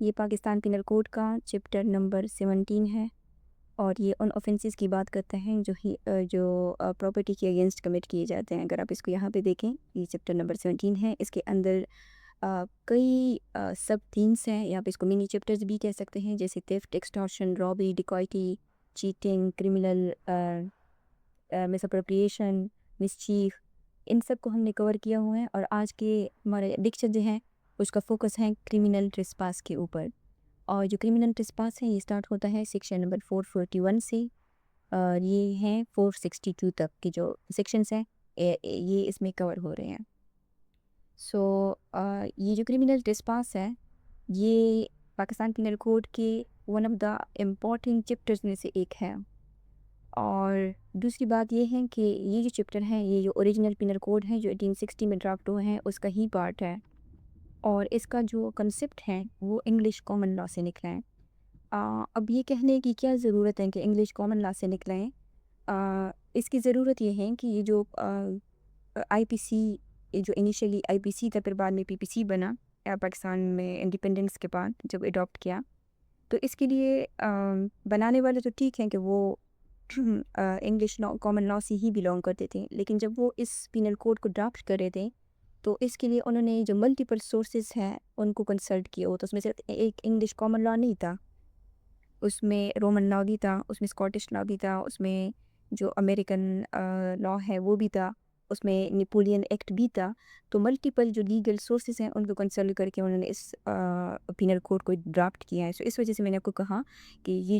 یہ Pakistan penal code کا chapter number 17 ہے اور یہ ان آفینسز کی بات کرتے ہیں جو پراپرٹی کے اگینسٹ کمٹ کیے جاتے ہیں۔ اگر آپ اس کو یہاں پہ دیکھیں، یہ چیپٹر نمبر 17 ہے۔ اس کے اندر کئی سب تھیمس ہیں، یا آپ اس کو منی چیپٹرز بھی کہہ سکتے ہیں، جیسے تھیفٹ، ایکسٹارشن، رابری، ڈیکائٹی، چیٹنگ، کرمنل مس اپروپریشن، مسچیف، ان سب کو ہم نے کور کیا ہوا ہے۔ اور آج کے ہمارے ڈکشن جو ہیں اس کا فوکس ہے کرمنل ٹریسپاس کے اوپر۔ اور جو کرمنل ٹریسپاس ہے یہ اسٹارٹ ہوتا ہے سیکشن نمبر 441 سے، اور یہ ہیں 462 تک کے جو سیکشنز ہیں یہ اس میں کور ہو رہے ہیں۔ سو یہ جو کرمنل ٹریسپاس ہے یہ پاکستان پینل کوڈ کے one of the important chapters میں سے ایک ہے۔ اور دوسری بات یہ ہے کہ یہ جو چیپٹر ہے، یہ جو اوریجنل پینل کوڈ ہے جو 1860 میں ڈرافٹ ہوئے ہیں اس کا ہی پارٹ ہے، اور اس کا جو کنسپٹ ہے وہ انگلش کامن لا سے نکلا ہے۔ اب یہ کہنے کی کیا ضرورت ہے کہ انگلش کامن لا سے نکلا ہے؟ اس کی ضرورت یہ ہے کہ یہ جو آئی پی سی، جو انیشیلی آئی پی سی تھا پھر بعد میں پی پی سی بنا پاکستان میں انڈیپینڈنس کے بعد جب اڈاپٹ کیا، تو اس کے لیے بنانے والے تو ٹھیک ہیں کہ وہ انگلش کامن لا سے ہی بلانگ کرتے تھے، لیکن جب وہ اس پینل کوڈ کو ڈرافٹ کر رہے تھے تو اس کے لیے انہوں نے جو ملٹیپل سورسز ہیں ان کو کنسلٹ کیا ہو، تو اس میں صرف ایک انگلش کامن لا نہیں تھا، اس میں رومن لا بھی تھا، اس میں اسکاٹش لا بھی تھا، اس میں جو امریکن لا ہے وہ بھی تھا، اس میں نیپولین ایکٹ بھی تھا۔ تو ملٹیپل جو لیگل سورسز ہیں ان کو کنسلٹ کر کے انہوں نے اس پینل کوڈ کو ڈرافٹ کیا ہے۔ سو اس وجہ سے میں نے آپ کو کہا کہ یہ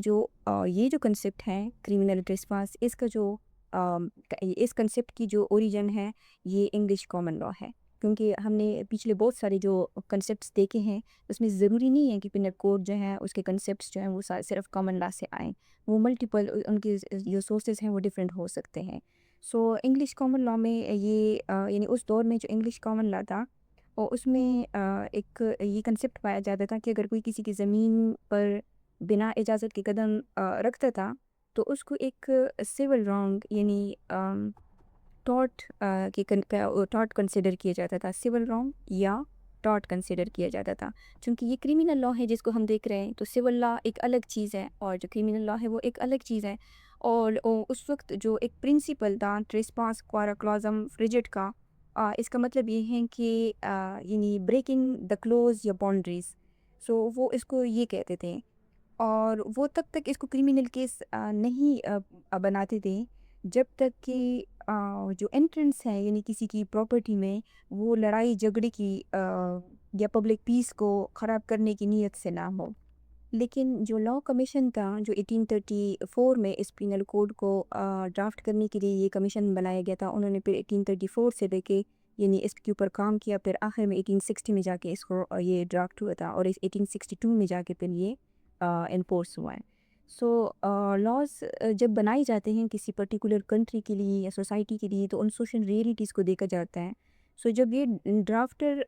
جو کنسپٹ ہے کرمنل ٹریسپاس، اس کنسپٹ کی جو اوریجن ہے یہ انگلش کامن لا ہے، کیونکہ ہم نے پچھلے بہت سارے جو کنسپٹس دیکھے ہیں اس میں ضروری نہیں ہے کہ پینل کوڈ جو ہے اس کے کنسپٹس جو ہیں وہ صرف کامن لا سے آئیں، وہ ملٹیپل ان کے جو سورسز ہیں وہ ڈفرینٹ ہو سکتے ہیں۔ سو انگلش کامن لا میں یہ یعنی اس دور میں جو انگلش کامن لا تھا اور اس میں ایک یہ کنسپٹ پایا جاتا تھا کہ اگر کوئی کسی کی زمین پر بنا اجازت کے قدم رکھتا تھا تو اس کو ایک سول رانگ یعنی ٹاٹ کنسیڈر کیا جاتا تھا، سول رانگ یا ٹاٹ کنسیڈر کیا جاتا تھا۔ چونکہ یہ کرمنل لا ہے جس کو ہم دیکھ رہے ہیں، تو سول لا ایک الگ چیز ہے اور جو کرمنل لا ہے وہ ایک الگ چیز ہے۔ اور اس وقت جو ایک پرنسپل تھا ٹریسپاس کوارا کلازم فریجٹ کا، اس کا مطلب یہ ہے کہ یعنی بریکنگ دا کلوز یا باؤنڈریز، سو وہ اس کو یہ کہتے تھے۔ اور وہ تب تک اس کو کرمنل کیس نہیں بناتے تھے جب تک کہ جو انٹرنس ہے یعنی کسی کی پراپرٹی میں وہ لڑائی جھگڑے کی یا پبلک پیس کو خراب کرنے کی نیت سے نہ ہو۔ لیکن جو لا کمیشن تھا جو 1834 میں اس پینل کوڈ کو ڈرافٹ کرنے کے لیے یہ کمیشن بنایا گیا تھا، انہوں نے پھر 1834 سے لے کے یعنی اس کے اوپر کام کیا، پھر آخر میں 1860 میں جا کے اس کو یہ ڈرافٹ ہوا تھا، اور اس 1862 میں جا کے پھر یہ انفورس ہوا ہے۔ سو لاز جب بنائی جاتے ہیں کسی پرٹیکولر کنٹری کے لیے یا سوسائٹی کے لیے تو ان سوشل ریئلٹیز کو دیکھا جاتا ہے۔ سو جب یہ ڈرافٹر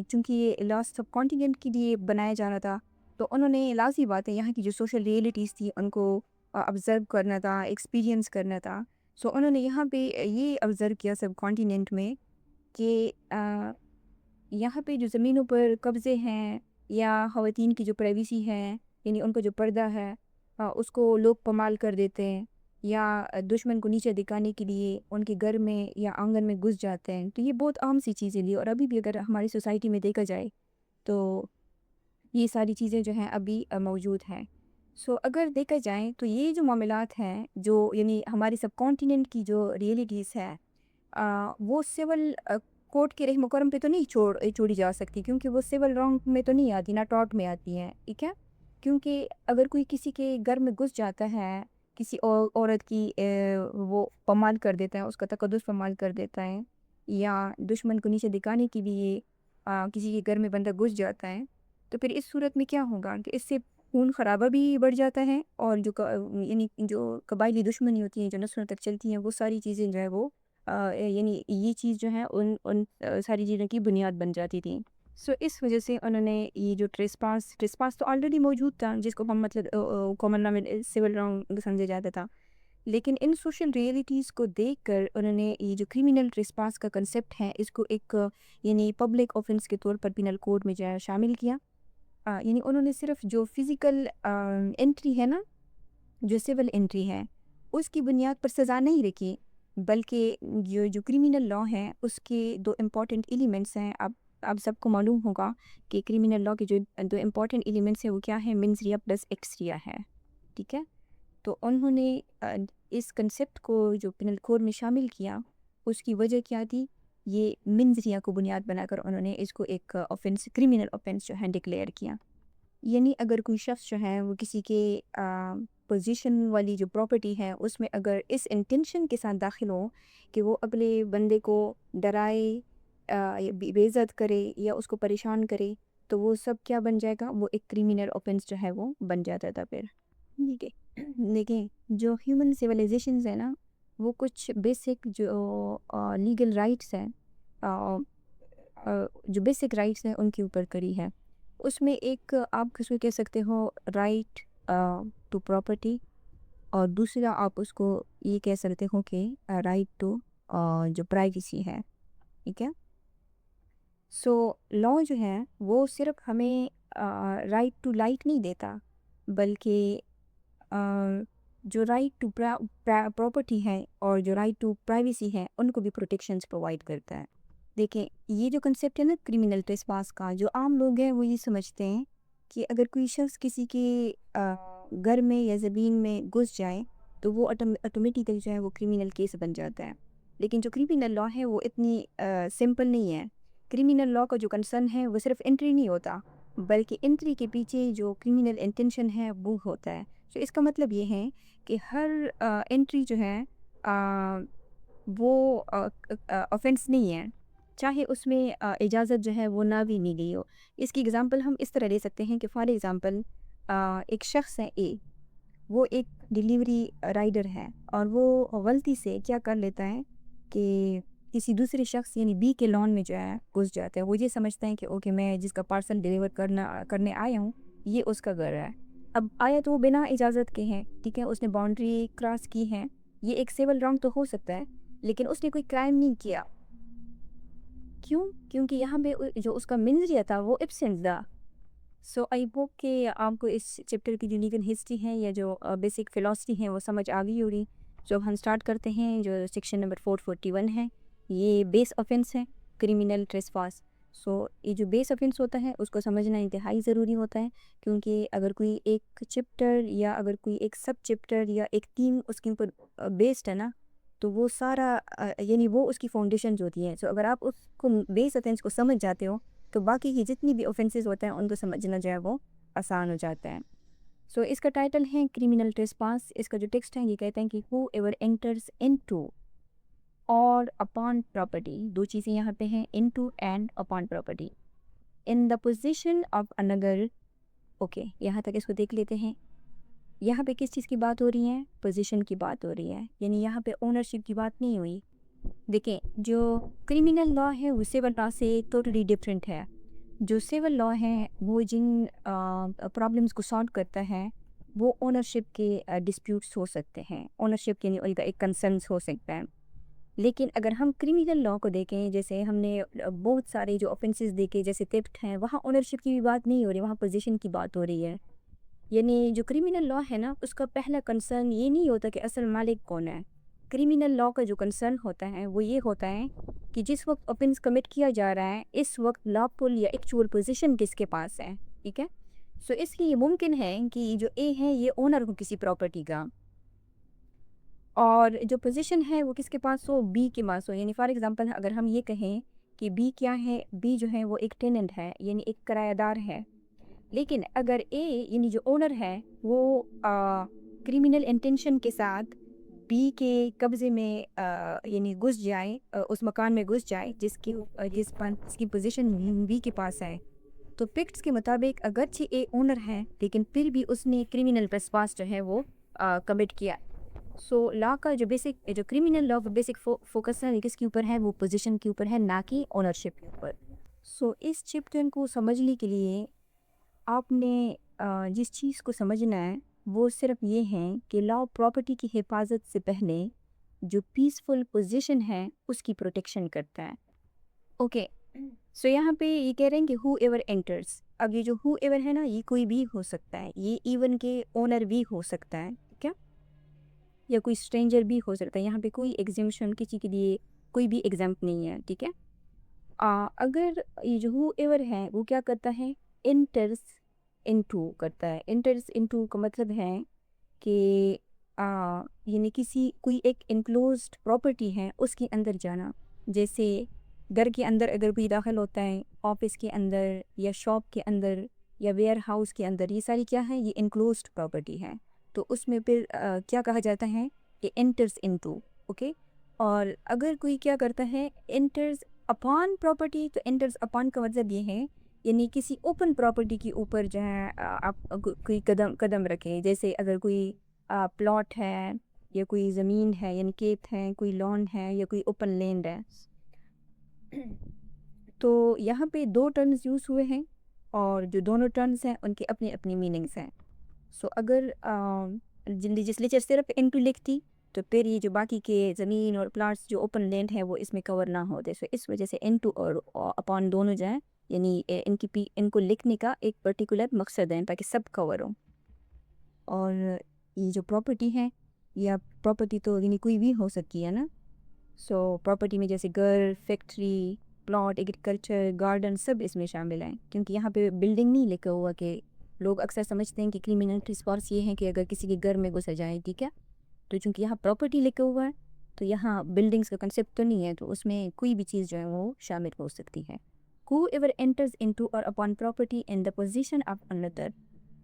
چونکہ یہ لاز سب کانٹیننٹ کے لیے بنایا جانا تھا تو انہوں نے لازمی بات ہے یہاں کی جو سوشل ریئلٹیز تھی ان کو آبزرو کرنا تھا، ایکسپیرینس کرنا تھا۔ سو انہوں نے یہاں پہ یہ آبزرو کیا سب کانٹیننٹ میں کہ یہاں پہ جو زمینوں پر قبضے ہیں یا خواتین کی جو پرائیویسی ہے یعنی ان کا جو پردہ ہے اس کو لوگ پامال کر دیتے ہیں، یا دشمن کو نیچے دکھانے کے لیے ان کے گھر میں یا آنگن میں گھس جاتے ہیں۔ تو یہ بہت عام سی چیزیں لی، اور ابھی بھی اگر ہماری سوسائٹی میں دیکھا جائے تو یہ ساری چیزیں جو ہیں ابھی موجود ہیں۔ سو اگر دیکھا جائیں تو یہ جو معاملات ہیں جو یعنی ہماری سب کانٹیننٹ کی جو ریئلٹیز ہے وہ سول کورٹ کے رہ مقرم پہ تو نہیں چھوڑی جا سکتی، کیونکہ وہ سول رانگ میں تو نہیں آتی، نہ ٹاٹ میں آتی ہیں، ٹھیک ہے؟ کیونکہ اگر کوئی کسی کے گھر میں گھس جاتا ہے، کسی عورت کی وہ پامال کر دیتا ہے، اس کا تقدس پامال کر دیتا ہے، یا دشمن کو نیچے دکھانے کے لیے کسی کے گھر میں بندہ گھس جاتا ہے، تو پھر اس صورت میں کیا ہوگا کہ اس سے خون خرابہ بھی بڑھ جاتا ہے، اور یعنی جو قبائلی دشمنی ہوتی ہیں جو نسلوں تک چلتی ہیں وہ ساری چیزیں جو ہے وہ یعنی یہ چیز جو ہے ان ساری چیزوں کی بنیاد بن جاتی تھی۔ سو اس وجہ سے انہوں نے یہ جو ٹریسپاس تو آلریڈی موجود تھا جس کو ہم مطلب کامن لا میں سول رانگ سمجھا جاتا تھا، لیکن ان سوشل ریئلٹیز کو دیکھ کر انہوں نے یہ جو کرمنل ٹریسپاس کا کنسپٹ ہے اس کو ایک یعنی پبلک آفینس کے طور پر پینل کوڈ میں جو ہے شامل کیا۔ یعنی انہوں نے صرف جو فزیکل انٹری ہے نا، جو سول انٹری ہے، اس کی بنیاد پر سزا نہیں رکھی، بلکہ جو کریمنل لا ہے اس کے دو امپورٹنٹ ایلیمنٹس ہیں. اب سب کو معلوم ہوگا کہ کریمنل لا کے جو دو امپورٹنٹ ایلیمنٹس ہیں وہ کیا ہے، منس ریا پلس ایکس ریا ہے. ٹھیک ہے، تو انہوں نے اس کنسیپٹ کو جو پینل کوڈ میں شامل کیا، اس کی وجہ کیا تھی؟ یہ منس ریا کو بنیاد بنا کر انہوں نے اس کو ایک آفینس، کریمنل آفینس جو ہے ڈکلیئر کیا. یعنی اگر کوئی شخص جو ہے وہ کسی کے پوزیشن والی جو پراپرٹی ہے اس میں اگر اس انٹینشن کے ساتھ داخل ہو کہ وہ اگلے بندے کو ڈرائے، بے عزت کرے یا اس کو پریشان کرے، تو وہ سب کیا بن جائے گا؟ وہ ایک کریمنل آفینس جو ہے وہ بن جاتا تھا پھر. ٹھیک ہے، دیکھیں جو ہیومن سویلائزیشنز ہیں نا، وہ کچھ بیسک جو لیگل رائٹس ہیں، جو بیسک رائٹس ہیں ان کے اوپر کری ہے. اس میں ایک آپ کس کو کہہ سکتے ہو رائٹ ٹو پراپرٹی، اور دوسرا آپ اس کو یہ کہہ سکتے ہو کہ رائٹ ٹو جو پرائیویسی ہے. ٹھیک ہے، سو لا جو ہے وہ صرف ہمیں رائٹ ٹو لائٹ نہیں دیتا، بلکہ جو رائٹ ٹو پراپرٹی ہے اور جو رائٹ ٹو پرائیویسی ہے ان کو بھی پروٹیکشنز پرووائڈ کرتا ہے. دیکھیں یہ جو کنسیپٹ ہے نا کریمنل ٹریسپاس کا، جو عام لوگ ہیں وہ یہ سمجھتے ہیں کہ اگر کوئی شخص کسی کے گھر میں یا زمین میں گھس جائے تو وہ آٹومیٹیکلی جو ہے وہ کریمنل کیس بن جاتا ہے. لیکن جو کریمنل لا ہے وہ اتنی سمپل نہیں ہے. کریمنل لا کا جو کنسرن ہے وہ صرف انٹری نہیں ہوتا، بلکہ انٹری کے پیچھے جو کریمنل انٹینشن ہے وہ ہوتا ہے. تو اس کا مطلب یہ ہے کہ ہر انٹری جو ہے وہ آفینس نہیں ہے، چاہے اس میں اجازت جو ہے وہ نہ بھی نہیں گئی ہو. اس کی اگزامپل ہم اس طرح لے سکتے ہیں کہ فار ایگزامپل ایک شخص ہے اے، وہ ایک ڈیلیوری رائڈر ہے اور وہ غلطی سے کیا کر لیتا ہے کہ کسی دوسرے شخص یعنی بی کے لان میں جو ہے گھس جاتا ہے. وہ یہ سمجھتا ہے کہ اوکے میں جس کا پارسل ڈیلیور کرنے آیا ہوں یہ اس کا گھر ہے. اب آیا تو وہ بنا اجازت کے ہیں، ٹھیک ہے، اس نے باؤنڈری کراس کی ہے. یہ ایک سیول رانگ تو ہو سکتا ہے لیکن اس نے کوئی کرائم نہیں کیا. کیوں؟ کیونکہ یہاں پہ جو اس کا منظریہ تھا وہ ایبسنٹ تھا. سو آئی ہوپ کہ آپ کو اس چیپٹر کی جو لیگل ہسٹری ہے یا جو بیسک فلاسفی ہے وہ سمجھ آ گئی ہوگی. جو اب ہم سٹارٹ کرتے ہیں، جو سیکشن نمبر 441 ہے، یہ بیس آفینس ہے کریمنل ٹریسپاس. سو یہ جو بیس آفینس ہوتا ہے اس کو سمجھنا انتہائی ضروری ہوتا ہے، کیونکہ اگر کوئی ایک چیپٹر یا اگر کوئی ایک سب چیپٹر یا ایک تھیم اس کے اوپر بیسڈ ہے نا، تو وہ سارا یعنی وہ اس کی فاؤنڈیشنز ہوتی ہیں. سو اگر آپ اس کو بیس آفینس کو سمجھ جاتے ہو تو باقی کی جتنی بھی آفینسز ہوتے ہیں ان کو سمجھنا جو ہے وہ آسان ہو جاتا ہے. سو اس کا ٹائٹل ہے کریمنل ٹریسپاس. اس کا جو ٹیکسٹ ہے یہ کہتے ہیں کہ ہو ever enters into or upon property, دو چیزیں یہاں پہ ہیں، into and upon property, in the possession of انگر. Okay, یہاں تک اس کو دیکھ لیتے ہیں. یہاں پہ کس چیز کی بات ہو رہی ہے؟ پوزیشن کی بات ہو رہی ہے، یعنی یہاں پہ اونرشپ کی بات نہیں ہوئی. دیکھیں جو کریمنل لا ہے وہ سیول لا سے ٹوٹلی ڈفرینٹ ہے. جو سیول لا ہے وہ جن پرابلمس کو سالو کرتا ہے وہ اونرشپ کے ڈسپیوٹس ہو سکتے ہیں، اونرشپ یعنی ان کا ایک کنسرنس ہو سکتا ہے. لیکن اگر ہم کریمنل لا کو دیکھیں، جیسے ہم نے بہت سارے جو آفینسز دیکھے جیسے تھیفٹ ہیں، وہاں اونرشپ کی بھی بات نہیں ہو رہی، وہاں پوزیشن کی بات ہو رہی ہے. یعنی جو کریمنل لا ہے نا اس کا پہلا کنسرن یہ نہیں ہوتا کہ اصل مالک کون ہے. کریمنل لا کا جو کنسرن ہوتا ہے وہ یہ ہوتا ہے کہ جس وقت آفینس کمٹ کیا جا رہا ہے اس وقت لاپل یا ایکچوئل پوزیشن کس کے پاس ہے. ٹھیک ہے، سو اس لیے یہ ممکن ہے کہ جو اے ہے یہ اونر ہو کسی پراپرٹی کا، اور جو پوزیشن ہے وہ کس کے پاس ہو؟ بی کے پاس ہو. یعنی فار ایگزامپل اگر ہم یہ کہیں کہ بی کیا ہے، بی جو ہے وہ ایک ٹیننٹ ہے یعنی ایک کرایہ دار ہے. لیکن اگر اے یعنی جو اونر ہے وہ کریمنل انٹینشن کے ساتھ بی کے قبضے میں یعنی گھس جائے، اس مکان میں گھس جائے جس کی پوزیشن بی کے پاس ہے، تو پکٹس کے مطابق اگرچہ اے اونر ہے لیکن پھر بھی اس نے کریمنل ٹریسپاس جو ہے وہ کمٹ کیا. سو لا کا جو کریمنل لا کا بیسک فوکس ہے کس کے اوپر ہے؟ وہ پوزیشن کے اوپر ہے، نہ کہ اونرشپ کے اوپر. سو اس چیپٹر کو سمجھنے کے لیے آپ نے جس چیز کو سمجھنا ہے وہ صرف یہ ہے کہ لا پراپرٹی کی حفاظت سے پہلے جو پیسفل پوزیشن ہے اس کی پروٹیکشن کرتا ہے. اوکے، سو یہاں پہ یہ کہہ رہے ہیں کہ ہو ایور انٹرز، اب یہ جو ہو ایور ہے نا، یہ کوئی بھی ہو سکتا ہے، یہ ایون کے اونر بھی ہو سکتا ہے، ٹھیک ہے، یا کوئی اسٹرینجر بھی ہو سکتا ہے. یہاں پہ کوئی ایگزیمشن کسی کے لیے کوئی بھی ایگزامپ نہیں ہے، ٹھیک ہے. اگر یہ جو ہو ایور ہے وہ کیا کرتا ہے، انٹرس انٹو کرتا ہے. انٹرس انٹو کا مطلب ہے کہ یعنی کوئی ایک انکلوزڈ پراپرٹی ہے اس کے اندر جانا. جیسے گھر کے اندر اگر کوئی داخل ہوتا ہے، آفس کے اندر یا شاپ کے اندر یا ویئر ہاؤس کے اندر، یہ ساری کیا ہے، یہ انکلوزڈ پراپرٹی ہے. تو اس میں پھر کیا کہا جاتا ہے کہ انٹرس انٹو، اوکے. اور اگر کوئی کیا کرتا ہے انٹرز اپان پراپرٹی، تو انٹرز اپان کا مطلب یہ ہے یعنی کسی اوپن پراپرٹی کے اوپر جو ہے آپ کوئی قدم رکھیں. جیسے اگر کوئی پلاٹ ہے یا کوئی زمین ہے یعنی کھیت ہے، کوئی لان ہے یا کوئی اوپن لینڈ ہے. تو یہاں پہ دو ٹرمز یوز ہوئے ہیں اور جو دونوں ٹرمز ہیں ان کے اپنی اپنی میننگس ہیں. سو اگر لیجسلیچر صرف انٹو لکھتی تو پھر یہ جو باقی کے زمین اور پلاٹس جو اوپن لینڈ ہے وہ اس میں کور نہ ہوتے. سو اس وجہ سے انٹو اور اپان دونوں جو ہیں یعنی ان کو لکھنے کا ایک پرٹیکولر مقصد ہے تاکہ سب کور ہوں. اور یہ جو پراپرٹی ہے، یا پراپرٹی تو یعنی کوئی بھی ہو سکتی ہے نا. سو پراپرٹی میں جیسے گھر، فیکٹری، پلاٹ، ایگریکلچر، گارڈن سب اس میں شامل ہیں. کیونکہ یہاں پہ بلڈنگ نہیں لکھا ہوا کہ لوگ اکثر سمجھتے ہیں کہ کرمنل ٹریسپاس یہ ہے کہ اگر کسی کے گھر میں گھس جائے، ٹھیک ہے. تو چونکہ یہاں پراپرٹی لکھا ہوا ہے تو یہاں بلڈنگس کا کنسیپٹ تو نہیں ہے، تو اس میں کوئی بھی چیز جو ہے وہ شامل ہو سکتی ہے. Whoever enters into or upon property in the possession of another.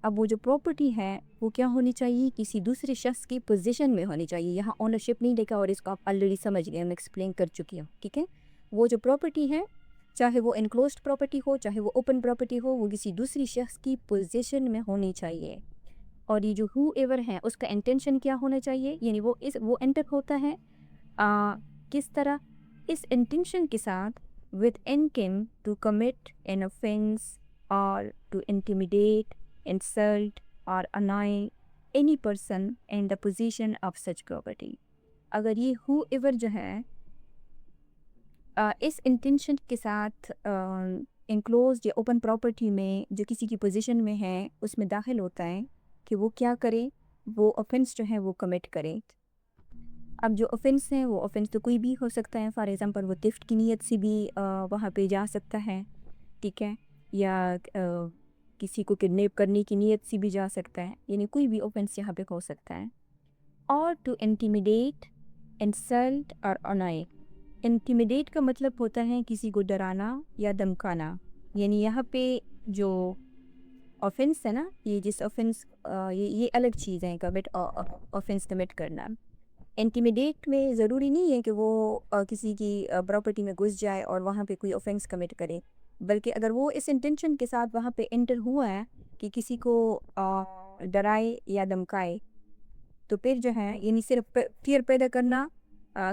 اب وہ جو پراپرٹی ہے وہ کیا ہونی چاہیے، کسی دوسرے شخص کی پوزیشن میں ہونی چاہیے. یہاں اونرشپ نہیں دیکھا اور اس کو آپ آلریڈی سمجھ گئے، میں ایکسپلین کر چکی ہوں، ٹھیک ہے. وہ جو پراپرٹی ہے چاہے وہ انکلوزڈ پراپرٹی ہو چاہے وہ اوپن پراپرٹی ہو، وہ کسی دوسری شخص کی پوزیشن میں ہونی چاہیے. اور یہ جو ہو ایور ہے اس کا انٹینشن کیا ہونا چاہیے، یعنی وہ انٹر ہوتا ہے کس طرح، اس انٹینشن کے ساتھ with intent to commit an offense or to intimidate, insult or annoy any person in the possession of such property. اگر یہ whoever جو ہے اس انٹینشن کے ساتھ انکلوزڈ یا اوپن پراپرٹی میں جو کسی کی پوزیشن میں ہے اس میں داخل ہوتا ہے کہ وہ کیا کرے، وہ offense جو ہے وہ کمٹ کرے. اب جو offense ہے وہ offense تو کوئی بھی ہو سکتا ہے. فار ایگزامپل وہ theft کی نیت سے بھی وہاں پہ جا سکتا ہے، ٹھیک ہے، یا کسی کو کڈنیپ کرنے کی نیت سے بھی جا سکتا ہے. یعنی کوئی بھی offense یہاں پہ ہو سکتا ہے. اور to intimidate, insult اور annoy. انٹیمیڈیٹ کا مطلب ہوتا ہے کسی کو ڈرانا یا دمکانا. یعنی یہاں پہ جو آفینس ہے نا، یہ جس آفینس یہ الگ چیز ہے، کمٹ آفینس کمٹ کرنا. انٹیمیڈیٹ میں ضروری نہیں ہے کہ وہ کسی کی پراپرٹی میں گھس جائے اور وہاں پہ کوئی آفینس کمٹ کرے، بلکہ اگر وہ اس انٹینشن کے ساتھ وہاں پہ انٹر ہوا ہے کہ کسی کو ڈرائے یا دمکائے، تو پھر جو ہے یعنی صرف فیئر پیدا کرنا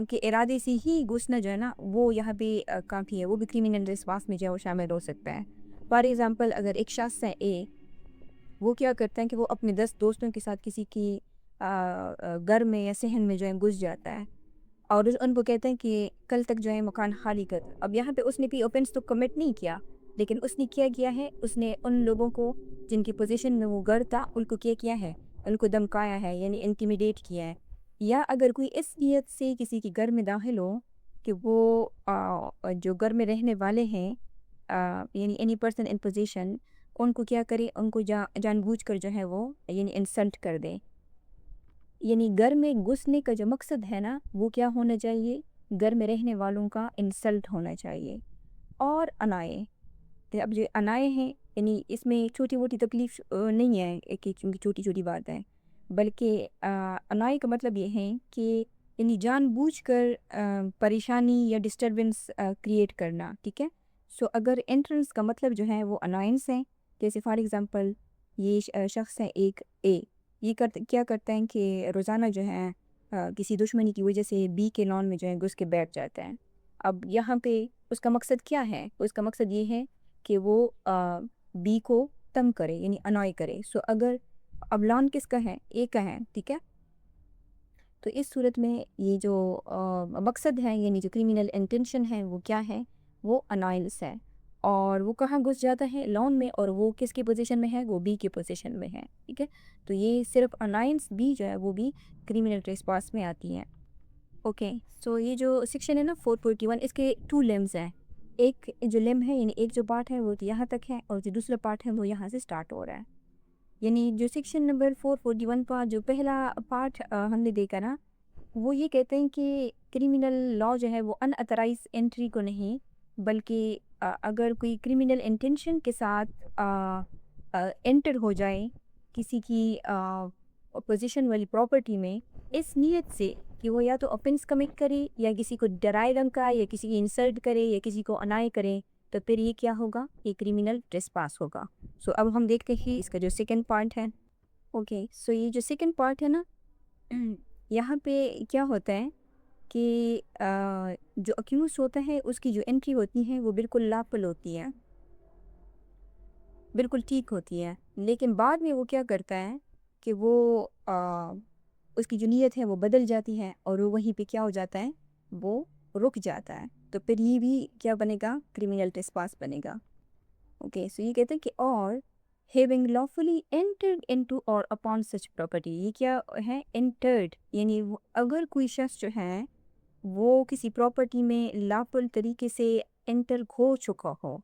کہ ارادے سے ہی گھسنا جو ہے نا وہ یہاں پہ کافی ہے. وہ بھی کرمنل ریسپانس میں جو ہے وہ شامل ہو سکتا ہے. فار ایگزامپل اگر ایک شخص ہے اے، وہ کیا کرتا ہے کہ وہ اپنے 10 دوستوں کے ساتھ کسی کی گھر میں یا صحن میں جو ہے گھس جاتا ہے اور ان کو کہتے ہیں کہ کل تک جو ہے مکان خالی کر. اب یہاں پہ اس نے بھی اوفینس تو کمٹ نہیں کیا، لیکن اس نے کیا کیا ہے، اس نے ان لوگوں کو جن کی پوزیشن میں وہ گھر تھا ان کو کیا ہے، ان کو دمکایا ہے، یعنی انٹیمیڈیٹ کیا ہے. یا اگر کوئی اس نیت سے کسی کے گھر میں داخل ہو کہ وہ جو گھر میں رہنے والے ہیں یعنی اینی پرسن ان پوزیشن، ان کو کیا کرے، ان کو جان بوجھ کر جو ہے وہ یعنی انسلٹ کر دے. یعنی گھر میں گھسنے کا جو مقصد ہے نا وہ کیا ہونا چاہیے، گھر میں رہنے والوں کا انسلٹ ہونا چاہیے. اور انائے، اب جو انائے ہیں یعنی اس میں چھوٹی موٹی تکلیف نہیں ہے ایک چھوٹی چھوٹی بات ہے، بلکہ انائے کا مطلب یہ ہے کہ یعنی جان بوجھ کر پریشانی یا ڈسٹربنس کریٹ کرنا، ٹھیک ہے. سو اگر انٹرنس کا مطلب جو ہے وہ انوائنس ہے، جیسے فار ایگزامپل یہ شخص ہے ایک اے، یہ کیا کرتا ہے کہ روزانہ جو ہے کسی دشمنی کی وجہ سے بی کے لان میں جو ہے گھس کے بیٹھ جاتا ہے. اب یہاں پہ اس کا مقصد کیا ہے، اس کا مقصد یہ ہے کہ وہ بی کو تنگ کرے یعنی انوائے کرے. سو اگر اب لان کس کا ہے، اے کا ہے، ٹھیک ہے. تو اس صورت میں یہ جو مقصد ہے یعنی جو کرمنل انٹینشن ہے وہ کیا ہے، وہ انائنس ہے. اور وہ کہاں گھس جاتا ہے لون میں، اور وہ کس کی پوزیشن میں ہے، وہ بی کی پوزیشن میں ہے. ٹھیک ہے، تو یہ صرف الائنس بی جو ہے وہ بھی کریمنل ٹریسپاس میں آتی ہیں. اوکے، سو یہ جو سیکشن ہے نا 441، اس کے 2 لمز ہیں. ایک جو لم ہے یعنی ایک جو پارٹ ہے وہ یہاں تک ہے، اور جو دوسرا پارٹ ہے وہ یہاں سے سٹارٹ ہو رہا ہے. یعنی جو سیکشن نمبر 441 کا جو پہلا پارٹ ہم نے دیکھا نا، وہ یہ کہتے ہیں کہ کریمنل لا جو ہے وہ ان اتھرائز انٹری کو نہیں، بلکہ اگر کوئی کریمنل انٹینشن کے ساتھ انٹر ہو جائے کسی کی اپوزیشن والی پراپرٹی میں، اس نیت سے کہ وہ یا تو offense کمٹ کرے، یا کسی کو ڈرائے دھمکائے، یا کسی کی انسلٹ کرے، یا کسی کو انائے کرے، تو پھر یہ کیا ہوگا، یہ کریمنل ٹریسپاس ہوگا. سو اب ہم دیکھتے ہیں اس کا جو سیکنڈ پارٹ ہے. اوکے، سو یہ جو سیکنڈ پارٹ ہے نا، یہاں پہ کیا ہوتا ہے کہ جو اکیوز ہوتا ہے اس کی جو انٹری ہوتی ہے وہ بالکل لاپل ہوتی ہے، بالکل ٹھیک ہوتی ہے، لیکن بعد میں وہ کیا کرتا ہے کہ وہ اس کی جو نیت ہے وہ بدل جاتی ہے، اور وہ وہیں پہ کیا ہو جاتا ہے، وہ رک جاتا ہے. تو پھر یہ بھی کیا بنے گا، کریمنل ٹریسپاس بنے گا. اوکے، سو یہ کہتے ہیں کہ اور having lawfully entered into or upon such property، یہ کیا ہے، entered، یعنی اگر کوئی شخص جو ہے وہ کسی پراپرٹی میں لاپل طریقے سے انٹر ہو چکا ہو،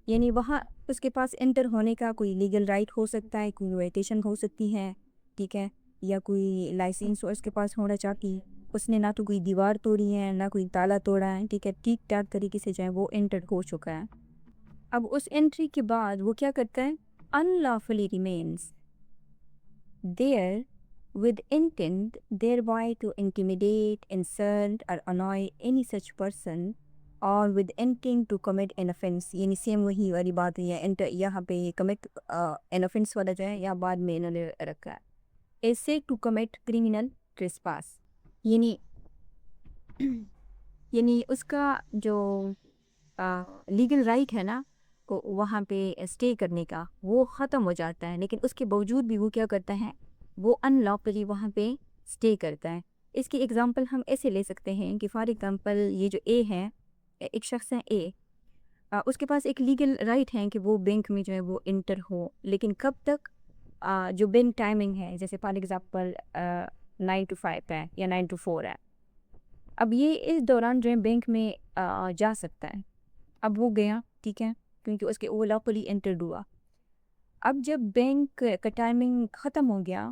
یعنی وہاں اس کے پاس انٹر ہونے کا کوئی لیگل رائٹ ہو سکتا ہے، کوئی انویٹیشن ہو سکتی ہے، ٹھیک ہے، یا کوئی لائسنس اس کے پاس ہونا چاہتی، اس نے نہ تو کوئی دیوار توڑی ہے، نہ کوئی تالا توڑا ہے، ٹھیک ہے، ٹھیک ٹھاک طریقے سے جو ہے وہ انٹر ہو چکا ہے. اب اس انٹری کے بعد وہ کیا کرتا ہے، unlawfully remains there with intent thereby to intimidate, insult or annoy any such person or with intent to commit an offense. یعنی سیم وہی والی بات ہے، انٹر یہاں پہ commit an offense والا جو ہے یہاں بعد میں انہوں نے رکھا ہے. ایسے to commit criminal trespass، یعنی اس کا جو لیگل رائٹ ہے نا کو وہاں پہ اسٹے کرنے کا وہ ختم ہو جاتا ہے، لیکن اس کے باوجود بھی وہ کیا کرتا ہے، وہ ان لاپلی وہاں پہ اسٹے کرتا ہے. اس کی اگزامپل ہم ایسے لے سکتے ہیں کہ فار ایگزامپل یہ جو اے ہے، ایک شخص ہے اے، اس کے پاس ایک لیگل رائٹ ہے کہ وہ بینک میں جو ہے وہ انٹر ہو، لیکن کب تک، جو بینک ٹائمنگ ہے، جیسے فار ایگزامپل 9 to 5 ہے یا 9 to 4 ہے. اب یہ اس دوران جو ہے بینک میں جا سکتا ہے. اب وہ گیا، ٹھیک ہے، کیونکہ اس کے وہ لاپلی انٹرڈ ہوا. اب جب بینک کا ٹائمنگ ختم ہو گیا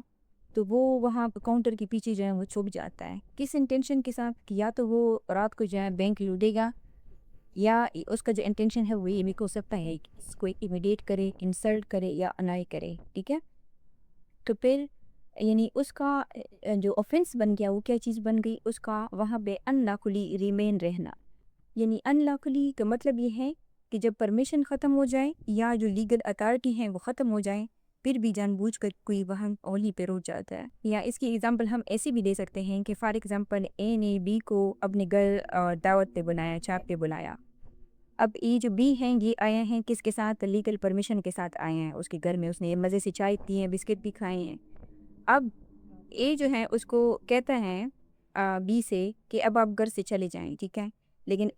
تو وہ وہاں کاؤنٹر کے پیچھے جو ہے وہ چھپ جاتا ہے، کس انٹینشن کے ساتھ، کہ یا تو وہ رات کو جو ہے بینک لوٹے گا، یا اس کا جو انٹینشن ہے وہ یہ بھی ہو سکتا ہے کہ اس کو امیڈیٹ کرے، انسلٹ کرے یا انائی کرے. ٹھیک ہے، تو پھر یعنی اس کا جو آفینس بن گیا وہ کیا چیز بن گئی، اس کا وہاں پہ ان لاکلی ریمین رہنا. یعنی ان لاکلی کا مطلب یہ ہے کہ جب پرمیشن ختم ہو جائے یا جو لیگل اتھارٹی ہیں وہ ختم ہو جائیں، پھر بھی جان بوجھ کر کوئی وہاں اولی پہ روک جاتا ہے. یا اس کی ایگزامپل ہم ایسی بھی دے سکتے ہیں کہ فار ایگزامپل اے نے بی کو اپنے گھر دعوت پہ بلایا، چاپ پہ بلایا. اب یہ جو بی ہیں یہ آئے ہیں کس کے ساتھ، لیگل پرمیشن کے ساتھ آئے ہیں اس کے گھر میں، اس نے مزے سے چائے پی ہے، بسکٹ بھی کھائے ہیں. اب اے جو ہے اس کو کہتا ہے بی سے کہ اب آپ گھر سے چلے جائیں، ٹھیک ہے، لیکن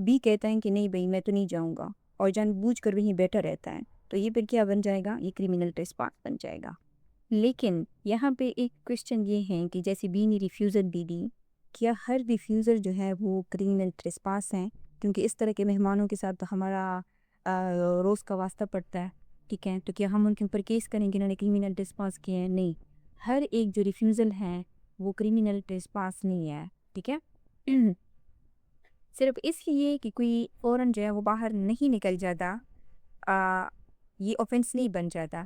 بی کہتا ہے کہ نہیں بھائی میں تو نہیں جاؤں گا، اور جان بوجھ کر وہیں بیٹھا رہتا ہے. تو یہ پھر کیا بن جائے گا، یہ کریمنل ٹریسپاس بن جائے گا. لیکن یہاں پہ ایک کوشچن یہ ہے کہ جیسے بی نے ریفیوزل دی دی، کیا ہر ریفیوزل جو ہے وہ کریمنل ٹریسپاس ہیں؟ کیونکہ اس طرح کے مہمانوں کے ساتھ تو ہمارا روز کا واسطہ پڑتا ہے، ٹھیک ہے، تو کیا ہم ان کے اوپر کیس کریں کہ انہوں نے کریمنل ٹریسپاس کیے ہیں؟ نہیں، ہر ایک جو ریفیوزل ہے وہ کریمنل ٹریسپاس نہیں ہے. ٹھیک ہے، صرف اس لیے کہ کوئی فوراً جو ہے وہ باہر نہیں نکل جاتا یہ اوفینس نہیں بن جاتا.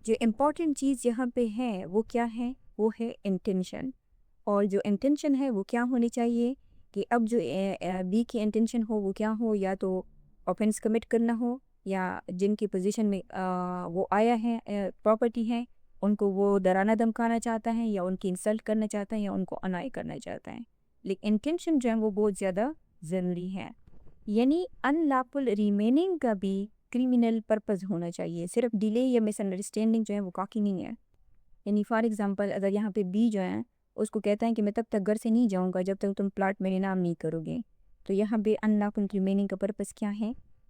جو امپورٹنٹ چیز یہاں پہ ہے وہ کیا ہے، وہ ہے انٹینشن. اور جو انٹینشن ہے وہ کیا ہونی چاہیے کہ اب جو بی کی انٹینشن ہو وہ کیا ہو، یا تو اوفینس کمٹ کرنا ہو، یا جن کی پوزیشن میں وہ آیا ہے پراپرٹی ہے ان کو وہ ڈرانا دھمکانا چاہتا ہے، یا ان کی انسلٹ کرنا چاہتا ہے، یا ان کو انائی کرنا چاہتا ہے. لیکن انٹینشن جو ہے وہ بہت زیادہ ضروری ہے. یعنی ان لاپل ریمیننگ کا بھی کریمنل پرپز ہونا چاہیے، صرف ڈیلے یا مس انڈرسٹینڈنگ جو ہے وہ کافی نہیں ہے. یعنی فار ایگزامپل اگر یہاں پہ بی جو ہے اس کو کہتا ہے کہ میں تب تک گھر سے نہیں جاؤں گا جب تک تم پلاٹ میرے نام نہیں کرو گے، تو یہاں پہ ان لاپل ریمیننگ کا پرپز کیا ہے،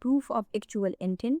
proof of actual intent।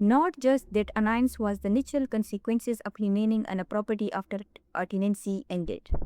Not just that annoyance was the natural consequences of remaining on a property after tenancy ended।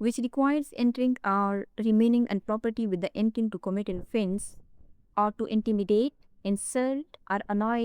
Which requires entering or remaining on property with the intent to commit an offense or to intimidate, insult or annoy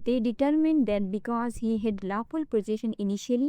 they determined that because he had lawful possession initially,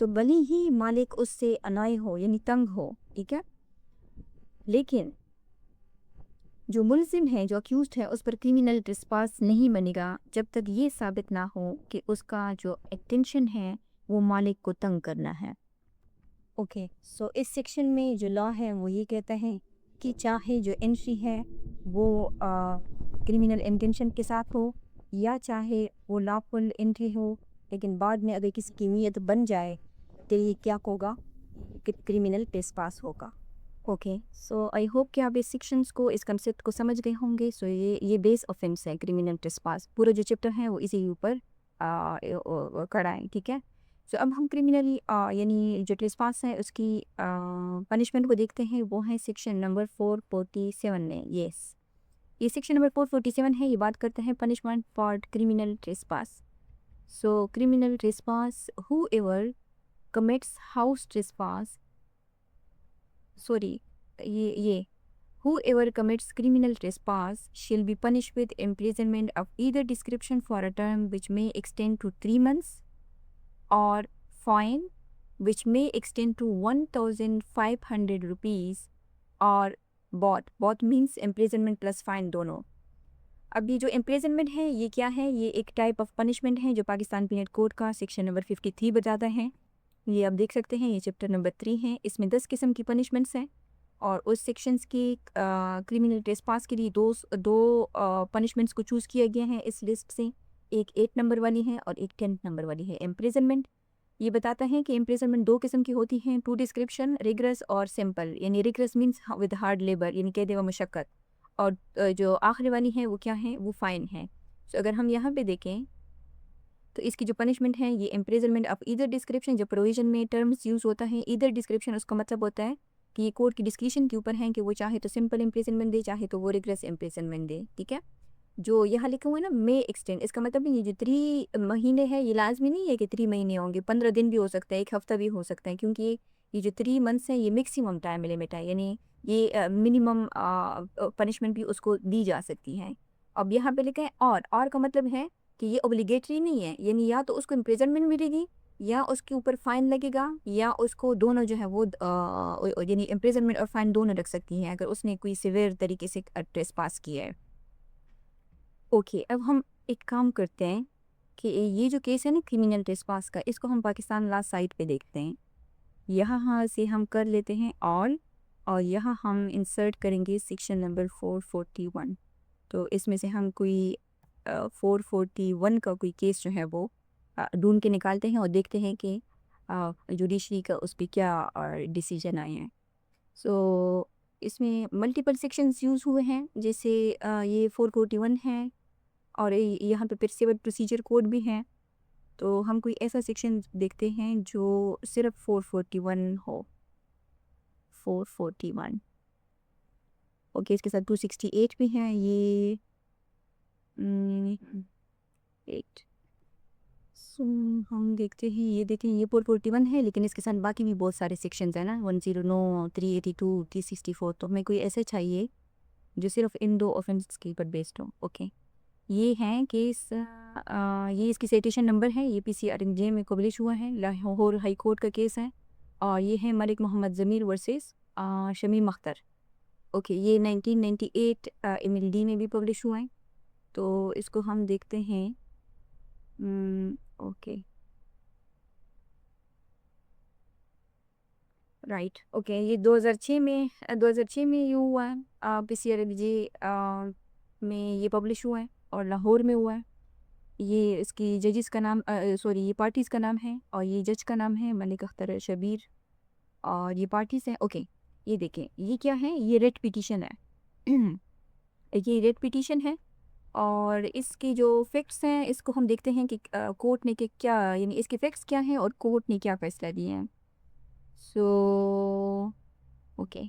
تو بھلے ہی مالک اس سے انائے ہو یعنی تنگ ہو، ٹھیک ہے، لیکن جو ملزم ہے، جو اکیوزڈ ہے، اس پر کرمنل ٹریسپاس نہیں بنے گا جب تک یہ ثابت نہ ہو کہ اس کا جو انٹینشن ہے وہ مالک کو تنگ کرنا ہے۔ اوکے، سو اس سیکشن میں جو لا ہے وہ یہ کہتا ہے کہ چاہے جو انٹری ہے وہ کرمنل انٹینشن کے ساتھ ہو یا چاہے وہ لافل انٹری ہو، لیکن بعد میں اگر کسی کی نیت بن جائے تو یہ کیا ہوگا کہ کرمنل ٹریسپاس ہوگا۔ اوکے، سو آئی ہوپ کہ آپ اس سیکشنس کو، اس کنسیپٹ کو سمجھ گئے ہوں گے۔ سو یہ بیس آفینس ہے کرمنل ٹریسپاس، پورا جو چیپٹر ہے وہ اسی اوپر کڑا ہے، ٹھیک ہے۔ سو اب ہم کرمنل یعنی جو ٹریسپاس ہے اس کی پنشمنٹ کو دیکھتے ہیں، وہ ہے سیکشن نمبر 447 میں۔ یس، یہ سیکشن نمبر 447 ہے، یہ بات کرتے ہیں punishment for criminal trespass. So criminal trespass, whoever commits house trespass, whoever commits criminal trespass shall be punished with imprisonment of either description for a term which may extend to 3 months or fine which may extend to 1,500 rupees or both means imprisonment plus fine دونوں۔ اب یہ جو imprisonment ہے یہ کیا ہے؟ یہ ایک ٹائپ آف پنشمنٹ ہے جو پاکستان پینل کوڈ کا سیکشن نمبر 53 بتاتا ہے۔ یہ آپ دیکھ سکتے ہیں، یہ چیپٹر نمبر 3 ہے، اس میں 10 قسم کی پنشمنٹس ہیں، اور اس سیکشنز کی کرمنل ٹریسپاس کے لیے دو پنشمنٹس کو چوز کیا گیا ہے اس لسٹ سے، ایک 8 نمبر والی ہے اور ایک 10 نمبر والی ہے۔ امپریزنمنٹ یہ بتاتا ہے کہ امپریزنمنٹ 2 قسم کی ہوتی ہیں، 2 ڈسکرپشن، ریگرس اور سمپل، یعنی rigorous means with hard labour یعنی قید و مشقت، اور جو آخری والی ہے وہ کیا ہے؟ وہ فائن ہے۔ سو اگر ہم یہاں پہ دیکھیں تو اس کی جو پنشمنٹ ہے یہ امپریزنمنٹ آف ایدر ڈسکرپشن، جو پروویژن میں ٹرمز یوز ہوتا ہے ایدر ڈسکرپشن، اس کا مطلب ہوتا ہے کہ یہ کورٹ کی ڈسکریشن کے اوپر ہے کہ وہ چاہے تو سمپل امپریزنمنٹ دے، چاہے تو وہ ریگریس امپریزنمنٹ دے، ٹھیک ہے۔ جو یہاں لکھا ہوا ہے نا مے ایکسٹینڈ، اس کا مطلب یہ جو 3 مہینے ہے یہ لازمی نہیں ہے کہ 3 مہینے ہوں گے، 15 دن بھی ہو سکتا ہے، 1 ہفتہ بھی ہو سکتا ہے، کیونکہ یہ جو 3 منتھس ہیں یہ میکسیمم ٹائم لمٹ ہے، یعنی یہ منیمم پنشمنٹ بھی اس کو دی جا سکتی ہے۔ اب یہاں پہ لکھا ہے اور کا مطلب ہے کہ یہ اوبلیگیٹری نہیں ہے، یعنی یا تو اس کو امپریزنمنٹ ملے گی یا اس کے اوپر فائن لگے گا، یا اس کو دونوں جو ہے وہ یعنی امپریزنمنٹ اور فائن دونوں رکھ سکتی ہیں اگر اس نے کوئی سیویئر طریقے سے ٹریسپاس کیا ہے۔ اوکے، اب ہم ایک کام کرتے ہیں کہ یہ جو کیس ہے نا کرمنل ٹریسپاس کا، اس کو ہم پاکستان لا سائٹ پہ دیکھتے ہیں۔ یہاں سے ہم کر لیتے ہیں آل، اور یہاں ہم انسرٹ کریں گے سیکشن نمبر 441۔ تو اس میں سے ہم کوئی 441 کا کوئی کیس جو ہے وہ ڈھونڈ کے نکالتے ہیں اور دیکھتے ہیں کہ جوڈیشری کا اس پہ کیا ڈیسیجن آئے ہیں۔ سو اس میں ملٹیپل سیکشنز یوز ہوئے ہیں، جیسے یہ 441 ہے، اور یہاں پہ پھر سول پروسیجر کوڈ بھی ہے۔ تو ہم کوئی ایسا سیکشن دیکھتے ہیں جو صرف 441 ہو، 441۔ اوکے، اس کے ساتھ 268 بھی ہیں، یہ 8۔ سو ہم دیکھتے ہیں، یہ دیکھیں یہ 441 ہے، لیکن اس کے ساتھ باقی بھی بہت سارے سیکشنز ہیں نا، 109، 382، 364۔ تو ہمیں کوئی ایسے چاہیے جو صرف ان 2 آفینس کے اوپر بیسڈ ہو۔ اوکے، یہ ہیں کیس، یہ اس کی سیٹیشن نمبر ہے، یہ PCRNJ میں پبلش ہوا ہے، لاہور ہائی کورٹ کا کیس ہے، اور یہ ہے ملک محمد ضمیر ورسز شمیم اختر۔ اوکے، یہ 1998 MLD میں بھی پبلش ہوا ہے۔ تو اس کو ہم دیکھتے ہیں۔ اوکے، رائٹ، اوکے، یہ 2006 میں یہ ہوا ہے، PCRNJ میں یہ پبلش ہوا ہے اور لاہور میں ہوا ہے۔ یہ اس کی ججز کا نام یہ پارٹیز کا نام ہے، اور یہ جج کا نام ہے ملک اختر شبیر، اور یہ پارٹیز ہیں۔ اوکے، یہ دیکھیں یہ کیا ہے، یہ ریٹ پیٹیشن ہے، یہ ریٹ پیٹیشن ہے، اور اس کی جو فیکٹس ہیں اس کو ہم دیکھتے ہیں کہ کورٹ نے کیا، یعنی اس کے فیکٹس کیا ہیں اور کورٹ نے کیا فیصلہ دیے ہیں۔ سو اوکے،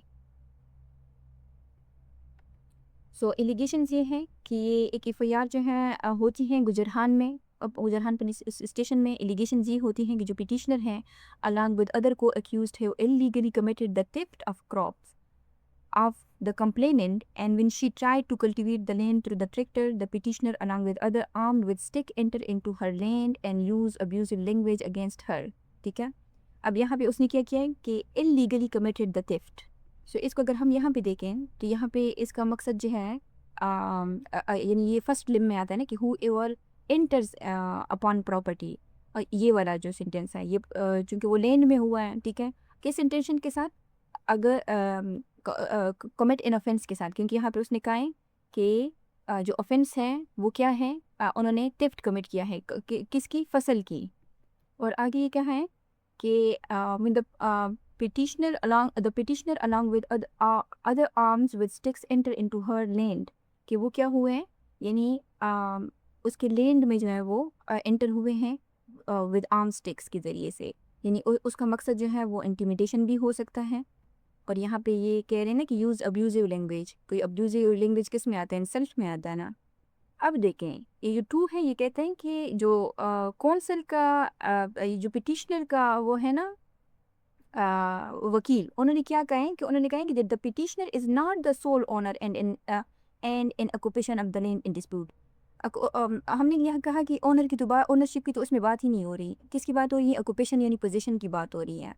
سو ایلیگیشنز یہ ہیں کہ یہ ایک FIR جو ہے ہوتی ہیں گجرہان میں، اب گجرہان پولیس اسٹیشن میں ایلیگیشنز یہ ہوتی ہیں کہ جو پیٹیشنر ہیں along with other co-accused have illegally committed the theft of crops of the complainant, and when she tried to cultivate the land through the tractor, the petitioner along with other armed with stick enter into her land and use abusive language against her۔ ٹھیک ہے، اب یہاں پہ اس نے کیا کیا ہے کہ illegally committed the theft. سو اس کو اگر ہم یہاں پہ دیکھیں تو یہاں پہ اس کا مقصد جو ہے یعنی یہ فرسٹ لم میں آتا ہے نا کہ whoever enters upon property. یہ والا جو سینٹینس ہے یہ چونکہ وہ لینڈ میں ہوا ہے، ٹھیک ہے، کس انٹینشن کے ساتھ؟ اگر کمٹ ان offense کے ساتھ، کیونکہ یہاں پہ اس نے کہا ہے کہ جو offense ہے وہ کیا ہے، انہوں نے theft کمٹ کیا ہے، کس کی؟ فصل کی. اور آگے یہ کیا ہے کہ when the petitioner along with other arms with sticks enter into her land. کہ وہ کیا ہوئے ہیں، یعنی اس کے لینڈ میں جو ہے وہ انٹر ہوئے ہیں with arm sticks کے ذریعے سے. یعنی اس کا مقصد جو ہے وہ انٹیمیڈیشن بھی ہو سکتا ہے. اور یہاں پہ یہ کہہ رہے ہیں نا کہ یوز ابیوزیو لینگویج. کوئی ابیوزیو لینگویج کس میں آتا ہے؟ انسلٹ میں آتا ہے نا. اب دیکھیں یہ جو 2 ہے یہ کہتے ہیں کہ جو کونسل کا جو پٹیشنر کا وہ ہے نا وکیل، انہوں نے کیا کہا ہے کہ انہوں نے کہا ہے کہ the petitioner is not the sole owner and in occupation of the land in dispute. ہم نے یہاں کہا کہ اونر کی تو اونرشپ کی تو اس میں بات ہی نہیں ہو رہی. کس کی بات ہو رہی ہے؟ آکوپیشن یعنی پوزیشن کی بات ہو رہی ہے.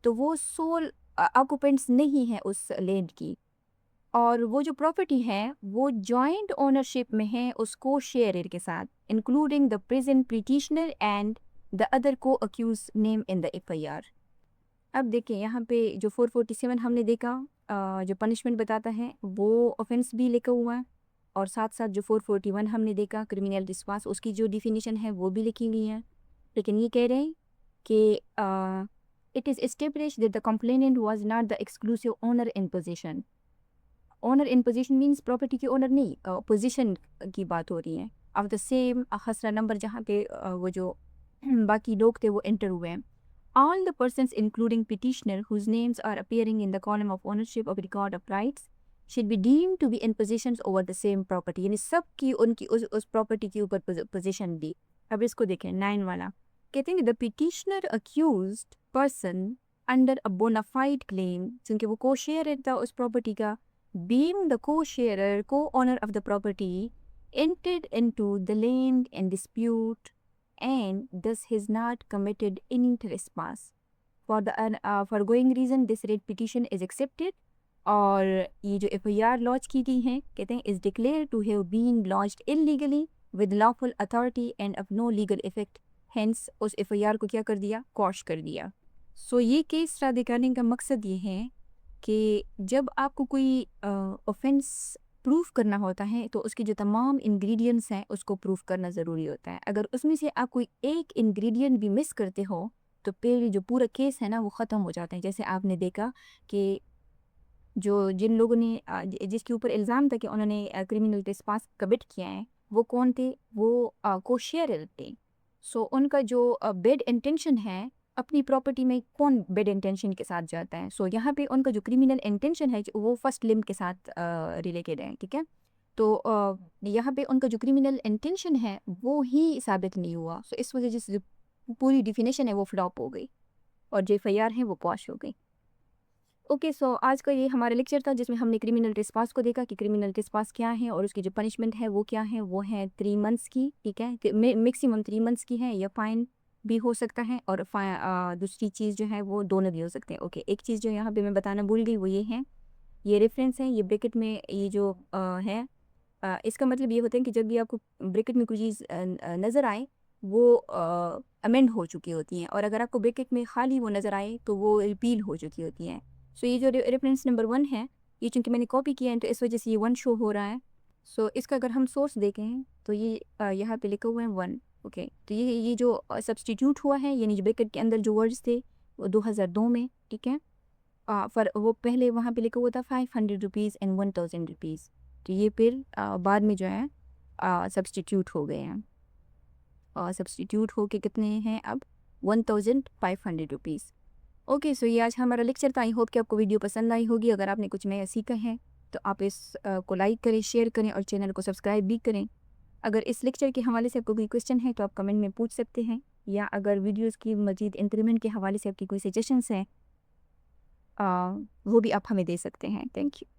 تو وہ سول آکوپینٹس نہیں ہے اس لینڈ کی، اور وہ جو پراپرٹی ہے وہ جوائنٹ اونرشپ میں ہے اس کو شیئرر کے ساتھ، including the present petitioner and the other کو اکیوز نیم ان دا FIR. اب دیکھیں یہاں پہ جو 447 ہم نے دیکھا جو پنشمنٹ بتاتا ہے وہ offense بھی لکھا ہوا ہے، اور ساتھ ساتھ جو 441 ہم نے دیکھا کرمینل ریسپانس، اس کی جو ڈیفینیشن ہے وہ بھی لکھی گئی ہے. لیکن یہ کہہ رہے ہیں کہ it is established that the complainant was not the exclusive owner in possession. Owner in possession means property کی owner نہیں، possession کی بات ہو رہی ہے. of the same خسرہ نمبر جہاں پہ وہ جو باقی لوگ تھے وہ انٹر ہوئے ہیں. All the persons including petitioner whose names are appearing in the column of ownership of record of rights should be deemed to be in possessions over the same property. یعنی سب کی ان کی اس پراپرٹی کے اوپر position دی. اب اس کو دیکھیں 9 والا کہتے ہیں کہ the petitioner accused person under a bona fide claim، چونکہ وہ کو شیئر تھا اس پراپرٹی کا، being the co-sharer, co-owner of the property, entered into the land in dispute and thus has not committed any trespass. For the foregoing reason this writ petition is accepted. اور یہ جو FIR lodge کی گئی ہیں کہتے ہیں is declared to have been lodged illegally with lawful authority and of no legal effect. Hence us FIR کو کیا کر دیا؟ quash کر دیا. سو یہ کیس را دکھانے کا مقصد یہ ہے کہ جب آپ کو کوئی offense پروف کرنا ہوتا ہے تو اس کی جو تمام انگریڈینٹس ہیں اس کو پروف کرنا ضروری ہوتا ہے. اگر اس میں سے آپ کوئی ایک انگریڈینٹ بھی مس کرتے ہو تو پھر جو پورا کیس ہے نا وہ ختم ہو جاتا ہے. جیسے آپ نے دیکھا کہ جن لوگوں نے جس کے اوپر الزام تھا کہ انہوں نے کرمینل ٹریسپاس کمٹ کیا ہے وہ کون تھے؟ وہ کو شیئرر تھے. سو ان کا جو بیڈ انٹینشن ہے اپنی پراپرٹی میں کون بیڈ انٹینشن کے ساتھ جاتا ہے؟ سو یہاں پہ ان کا جو کرمینل انٹینشن ہے وہ فرسٹ لم کے ساتھ ریلیٹڈ ہے، ٹھیک ہے. تو یہاں پہ ان کا جو کرمینل انٹینشن ہے وہ ہی ثابت نہیں ہوا. سو اس وجہ سے پوری ڈیفینیشن ہے وہ فلاپ ہو گئی اور جو FIR ہے وہ پاش ہو گئی. اوکے سو آج کا یہ ہمارا لیکچر تھا جس میں ہم نے کرمینل ٹریسپاس کو دیکھا کہ کرمینل ٹریسپاس کیا ہے اور اس کی جو پنشمنٹ ہے وہ کیا ہے. وہ ہے 3 months کی، ٹھیک ہے، میکسیمم 3 months کی ہے، یا فائن بھی ہو سکتا ہے، اور دوسری چیز جو ہے وہ دونوں بھی ہو سکتے ہیں. اوکے ایک چیز جو یہاں پہ میں بتانا بھول گئی وہ یہ ہے، یہ ریفرنس ہے، یہ بریکٹ میں یہ جو ہے اس کا مطلب یہ ہوتا ہے کہ جب بھی آپ کو بریکٹ میں کوئی چیز نظر آئے وہ امینڈ ہو چکی ہوتی ہیں، اور اگر آپ کو بریکٹ میں خالی وہ نظر آئے تو وہ ریپیل ہو چکی ہوتی ہیں. سو یہ جو ریفرنس نمبر 1 ہے یہ چونکہ میں نے کاپی کیا ہے تو اس وجہ سے یہ 1 شو ہو رہا ہے. سو اس کا اگر ہم سورس دیکھیں تو یہ یہاں پہ لکھا ہوا ہے 1. اوکے تو یہ جو سبسٹیٹیوٹ ہوا ہے یعنی جو بریکٹ کے اندر جو ورڈز تھے وہ 2002 میں، ٹھیک ہے، وہ پہلے وہاں پہ لکھا ہوا تھا 500 روپیز اینڈ 1000 روپیز. تو یہ پھر بعد میں جو ہے سبسٹیٹیوٹ ہو گئے ہیں، اور سبسٹیٹیوٹ ہو کے کتنے ہیں اب 1500 روپیز. اوکے سو یہ آج ہمارا لیکچر تھا. آئی ہوپ کہ آپ کو ویڈیو پسند آئی ہوگی. اگر آپ نے کچھ نیا سیکھا ہے تو آپ اس کو لائک کریں، شیئر کریں اور چینل کو سبسکرائب بھی کریں. اگر اس لیکچر کے حوالے سے آپ کو کوئی کویسچن ہے تو آپ کمنٹ میں پوچھ سکتے ہیں، یا اگر ویڈیوز کی مزید انکریمنٹ کے حوالے سے آپ کی کوئی سجیشنس ہیں وہ بھی آپ ہمیں دے سکتے ہیں. Thank you.